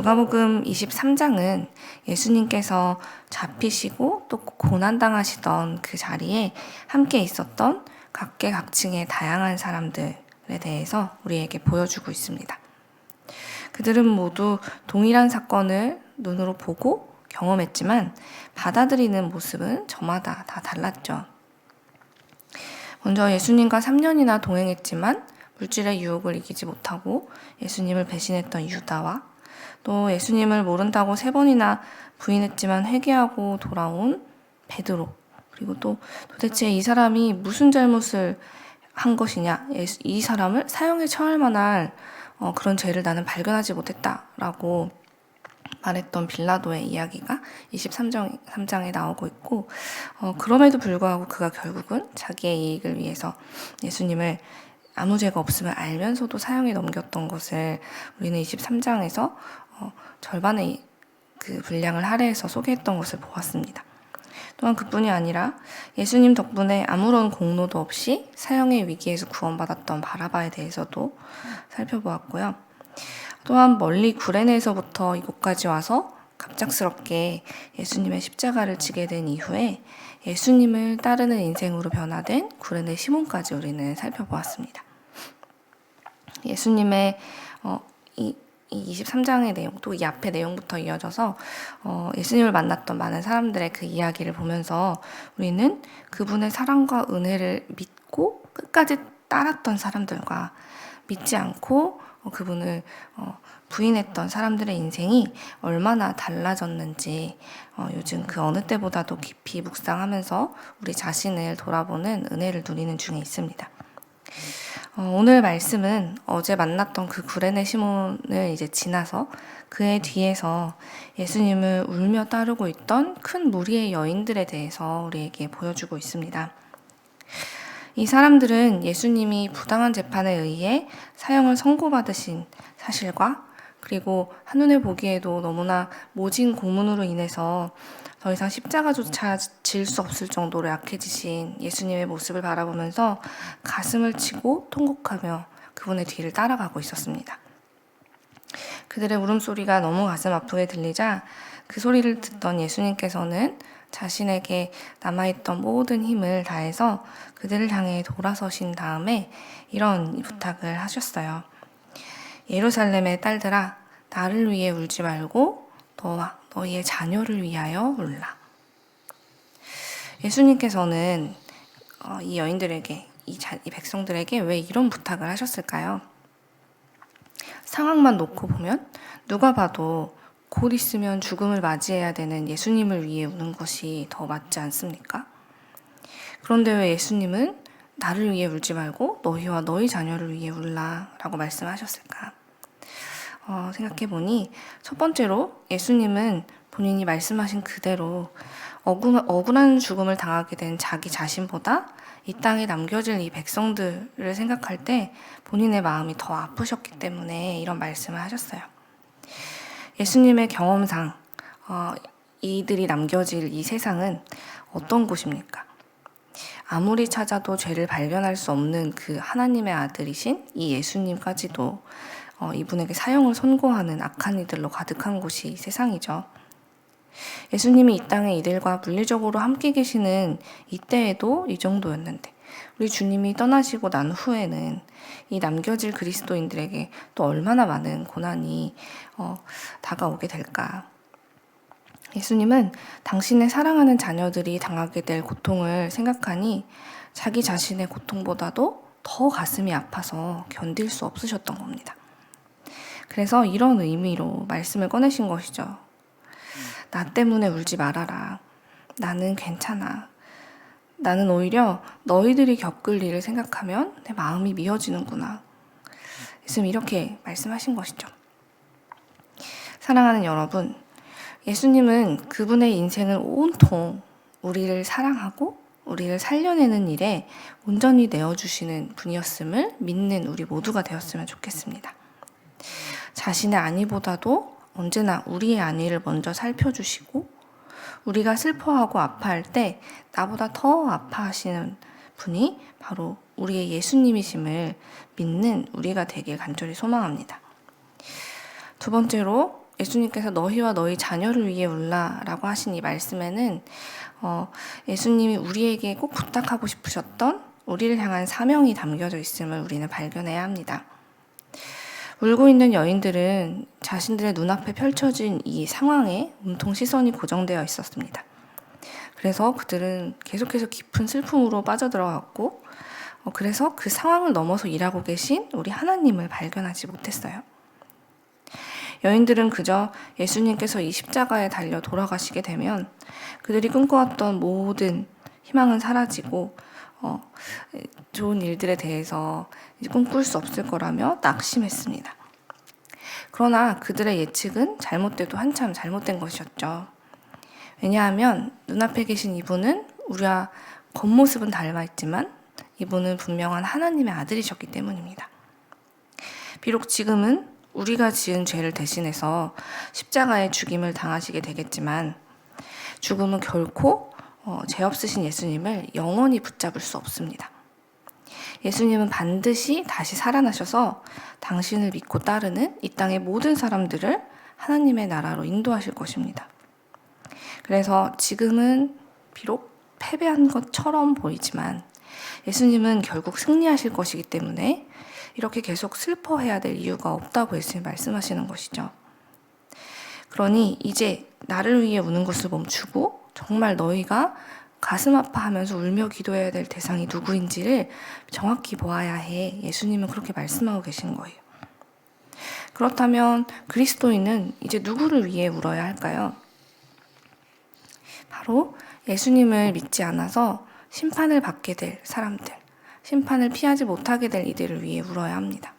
누가복음 23장은 예수님께서 잡히시고 또 고난당하시던 그 자리에 함께 있었던 각계각층의 다양한 사람들에 대해서 우리에게 보여주고 있습니다. 그들은 모두 동일한 사건을 눈으로 보고 경험했지만 받아들이는 모습은 저마다 다 달랐죠. 먼저 예수님과 3년이나 동행했지만 물질의 유혹을 이기지 못하고 예수님을 배신했던 유다와 또 예수님을 모른다고 3번이나 부인했지만 회개하고 돌아온 베드로, 그리고 또 도대체 이 사람이 무슨 잘못을 한 것이냐, 이 사람을 사형에 처할 만한 그런 죄를 나는 발견하지 못했다라고 말했던 빌라도의 이야기가 23장에 나오고 있고, 그럼에도 불구하고 그가 결국은 자기의 이익을 위해서 예수님을 아무 죄가 없음을 알면서도 사형에 넘겼던 것을 우리는 23장에서 절반의 그 분량을 할애해서 소개했던 것을 보았습니다. 또한 그뿐이 아니라 예수님 덕분에 아무런 공로도 없이 사형의 위기에서 구원받았던 바라바에 대해서도 살펴보았고요. 또한 멀리 구레네에서부터 이곳까지 와서 갑작스럽게 예수님의 십자가를 지게 된 이후에 예수님을 따르는 인생으로 변화된 구레네 시몬까지 우리는 살펴보았습니다. 예수님의 이 23장의 내용, 또 이 앞의 내용부터 이어져서 예수님을 만났던 많은 사람들의 그 이야기를 보면서 우리는 그분의 사랑과 은혜를 믿고 끝까지 따랐던 사람들과 믿지 않고 그분을 부인했던 사람들의 인생이 얼마나 달라졌는지 요즘 그 어느 때보다도 깊이 묵상하면서 우리 자신을 돌아보는 은혜를 누리는 중에 있습니다. 오늘 말씀은 어제 만났던 그 구레네 시몬을 이제 지나서 그의 뒤에서 예수님을 울며 따르고 있던 큰 무리의 여인들에 대해서 우리에게 보여주고 있습니다. 이 사람들은 예수님이 부당한 재판에 의해 사형을 선고받으신 사실과 그리고 한눈에 보기에도 너무나 모진 고문으로 인해서 더 이상 십자가조차 질 수 없을 정도로 약해지신 예수님의 모습을 바라보면서 가슴을 치고 통곡하며 그분의 뒤를 따라가고 있었습니다. 그들의 울음소리가 너무 가슴 아프게 들리자 그 소리를 듣던 예수님께서는 자신에게 남아있던 모든 힘을 다해서 그들을 향해 돌아서신 다음에 이런 부탁을 하셨어요. 예루살렘의 딸들아, 나를 위해 울지 말고 너와 너희의 자녀를 위하여 울라. 예수님께서는 이 여인들에게, 이 백성들에게 왜 이런 부탁을 하셨을까요? 상황만 놓고 보면 누가 봐도 곧 있으면 죽음을 맞이해야 되는 예수님을 위해 우는 것이 더 맞지 않습니까? 그런데 왜 예수님은 나를 위해 울지 말고 너희와 너희 자녀를 위해 울라 라고 말씀하셨을까? 생각해보니 첫 번째로 예수님은 본인이 말씀하신 그대로 억울한 죽음을 당하게 된 자기 자신보다 이 땅에 남겨질 이 백성들을 생각할 때 본인의 마음이 더 아프셨기 때문에 이런 말씀을 하셨어요. 예수님의 경험상 이들이 남겨질 이 세상은 어떤 곳입니까? 아무리 찾아도 죄를 발견할 수 없는 그 하나님의 아들이신 이 예수님까지도 이분에게 사형을 선고하는 악한 이들로 가득한 곳이 이 세상이죠. 예수님이 이 땅에 이들과 물리적으로 함께 계시는 이때에도 이 정도였는데 우리 주님이 떠나시고 난 후에는 이 남겨질 그리스도인들에게 또 얼마나 많은 고난이 다가오게 될까. 예수님은 당신의 사랑하는 자녀들이 당하게 될 고통을 생각하니 자기 자신의 고통보다도 더 가슴이 아파서 견딜 수 없으셨던 겁니다. 그래서 이런 의미로 말씀을 꺼내신 것이죠. 나 때문에 울지 말아라. 나는 괜찮아. 나는 오히려 너희들이 겪을 일을 생각하면 내 마음이 미어지는구나. 예수님 이렇게 말씀하신 것이죠. 사랑하는 여러분, 예수님은 그분의 인생을 온통 우리를 사랑하고 우리를 살려내는 일에 온전히 내어주시는 분이었음을 믿는 우리 모두가 되었으면 좋겠습니다. 자신의 안위보다도 언제나 우리의 안위를 먼저 살펴주시고 우리가 슬퍼하고 아파할 때 나보다 더 아파하시는 분이 바로 우리의 예수님이심을 믿는 우리가 되길 간절히 소망합니다. 두 번째로 예수님께서 너희와 너희 자녀를 위해 울라라고 하신 이 말씀에는 예수님이 우리에게 꼭 부탁하고 싶으셨던 우리를 향한 사명이 담겨져 있음을 우리는 발견해야 합니다. 울고 있는 여인들은 자신들의 눈앞에 펼쳐진 이 상황에 온통 시선이 고정되어 있었습니다. 그래서 그들은 계속해서 깊은 슬픔으로 빠져들어갔고, 그래서 그 상황을 넘어서 일하고 계신 우리 하나님을 발견하지 못했어요. 여인들은 그저 예수님께서 이 십자가에 달려 돌아가시게 되면 그들이 꿈꿔왔던 모든 희망은 사라지고 좋은 일들에 대해서 꿈꿀 수 없을 거라며 낙심했습니다. 그러나 그들의 예측은 잘못돼도 한참 잘못된 것이었죠. 왜냐하면 눈앞에 계신 이분은 우리와 겉모습은 닮아있지만 이분은 분명한 하나님의 아들이셨기 때문입니다. 비록 지금은 우리가 지은 죄를 대신해서 십자가의 죽임을 당하시게 되겠지만 죽음은 결코 죄 없으신 예수님을 영원히 붙잡을 수 없습니다. 예수님은 반드시 다시 살아나셔서 당신을 믿고 따르는 이 땅의 모든 사람들을 하나님의 나라로 인도하실 것입니다. 그래서 지금은 비록 패배한 것처럼 보이지만 예수님은 결국 승리하실 것이기 때문에 이렇게 계속 슬퍼해야 될 이유가 없다고 예수님 말씀하시는 것이죠. 그러니 이제 나를 위해 우는 것을 멈추고 정말 너희가 가슴 아파하면서 울며 기도해야 될 대상이 누구인지를 정확히 보아야 해. 예수님은 그렇게 말씀하고 계신 거예요. 그렇다면 그리스도인은 이제 누구를 위해 울어야 할까요? 바로 예수님을 믿지 않아서 심판을 받게 될 사람들, 심판을 피하지 못하게 될 이들을 위해 울어야 합니다.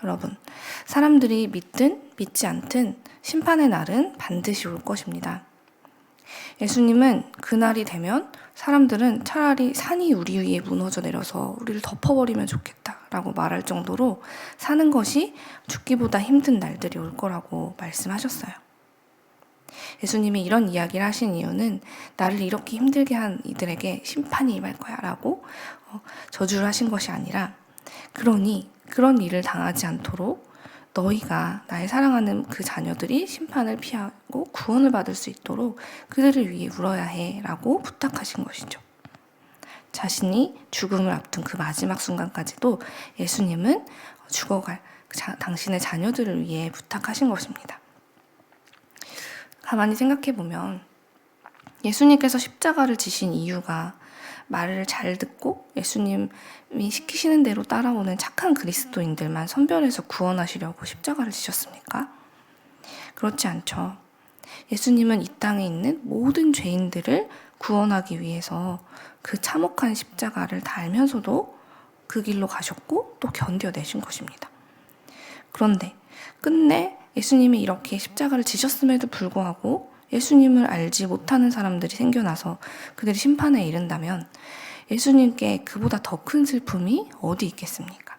여러분, 사람들이 믿든 믿지 않든 심판의 날은 반드시 올 것입니다. 예수님은 그날이 되면 사람들은 차라리 산이 우리 위에 무너져 내려서 우리를 덮어버리면 좋겠다라고 말할 정도로 사는 것이 죽기보다 힘든 날들이 올 거라고 말씀하셨어요. 예수님이 이런 이야기를 하신 이유는 나를 이렇게 힘들게 한 이들에게 심판이 임할 거야 라고 저주를 하신 것이 아니라, 그러니 그런 일을 당하지 않도록 너희가 나의 사랑하는 그 자녀들이 심판을 피하고 구원을 받을 수 있도록 그들을 위해 울어야 해 라고 부탁하신 것이죠. 자신이 죽음을 앞둔 그 마지막 순간까지도 예수님은 죽어갈 당신의 자녀들을 위해 부탁하신 것입니다. 가만히 생각해보면 예수님께서 십자가를 지신 이유가 말을 잘 듣고 예수님이 시키시는 대로 따라오는 착한 그리스도인들만 선별해서 구원하시려고 십자가를 지셨습니까? 그렇지 않죠. 예수님은 이 땅에 있는 모든 죄인들을 구원하기 위해서 그 참혹한 십자가를 다 알면서도 그 길로 가셨고 또 견뎌내신 것입니다. 그런데 끝내 예수님이 이렇게 십자가를 지셨음에도 불구하고 예수님을 알지 못하는 사람들이 생겨나서 그들이 심판에 이른다면 예수님께 그보다 더 큰 슬픔이 어디 있겠습니까?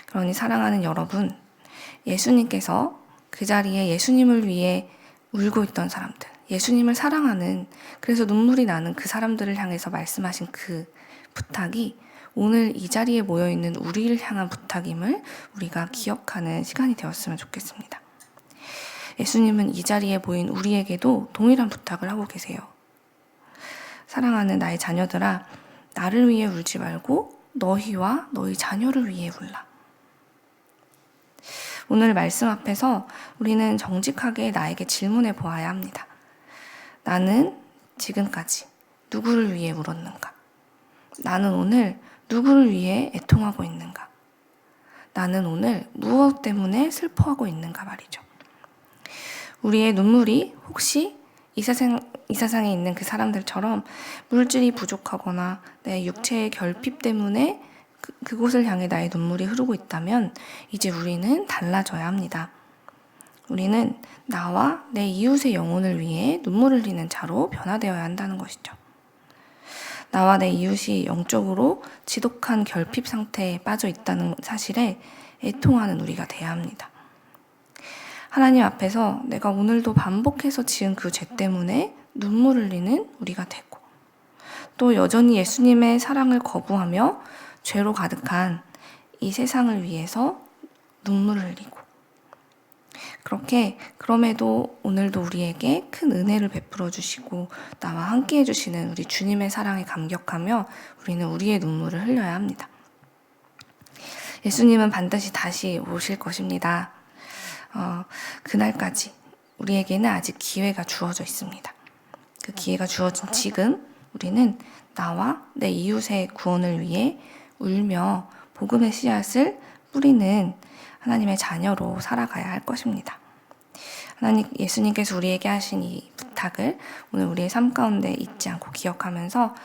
그러니 사랑하는 여러분, 예수님께서 그 자리에 예수님을 위해 울고 있던 사람들, 예수님을 사랑하는, 그래서 눈물이 나는 그 사람들을 향해서 말씀하신 그 부탁이 오늘 이 자리에 모여있는 우리를 향한 부탁임을 우리가 기억하는 시간이 되었으면 좋겠습니다. 예수님은 이 자리에 모인 우리에게도 동일한 부탁을 하고 계세요. 사랑하는 나의 자녀들아, 나를 위해 울지 말고 너희와 너희 자녀를 위해 울라. 오늘 말씀 앞에서 우리는 정직하게 나에게 질문해 보아야 합니다. 나는 지금까지 누구를 위해 울었는가? 나는 오늘 누구를 위해 애통하고 있는가? 나는 오늘 무엇 때문에 슬퍼하고 있는가 말이죠. 우리의 눈물이 혹시 이 세상에 있는 그 사람들처럼 물질이 부족하거나 내 육체의 결핍 때문에 그곳을 향해 나의 눈물이 흐르고 있다면 이제 우리는 달라져야 합니다. 우리는 나와 내 이웃의 영혼을 위해 눈물을 흘리는 자로 변화되어야 한다는 것이죠. 나와 내 이웃이 영적으로 지독한 결핍 상태에 빠져 있다는 사실에 애통하는 우리가 돼야 합니다. 하나님 앞에서 내가 오늘도 반복해서 지은 그 죄 때문에 눈물 흘리는 우리가 되고, 또 여전히 예수님의 사랑을 거부하며 죄로 가득한 이 세상을 위해서 눈물을 흘리고, 그렇게 그럼에도 오늘도 우리에게 큰 은혜를 베풀어 주시고 나와 함께 해주시는 우리 주님의 사랑에 감격하며 우리는 우리의 눈물을 흘려야 합니다. 예수님은 반드시 다시 오실 것입니다. 그날까지 우리에게는 아직 기회가 주어져 있습니다. 그 기회가 주어진 지금 우리는 나와 내 이웃의 구원을 위해 울며 복음의 씨앗을 뿌리는 하나님의 자녀로 살아가야 할 것입니다. 예수님께서 우리에게 하신 이 부탁을 오늘 우리의 삶 가운데 잊지 않고 기억하면서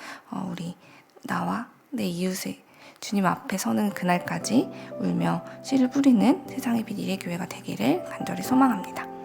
우리 나와 내 이웃의 주님 앞에 서는 그날까지 울며 씨를 뿌리는 세상의 빛 이레교회가 되기를 간절히 소망합니다.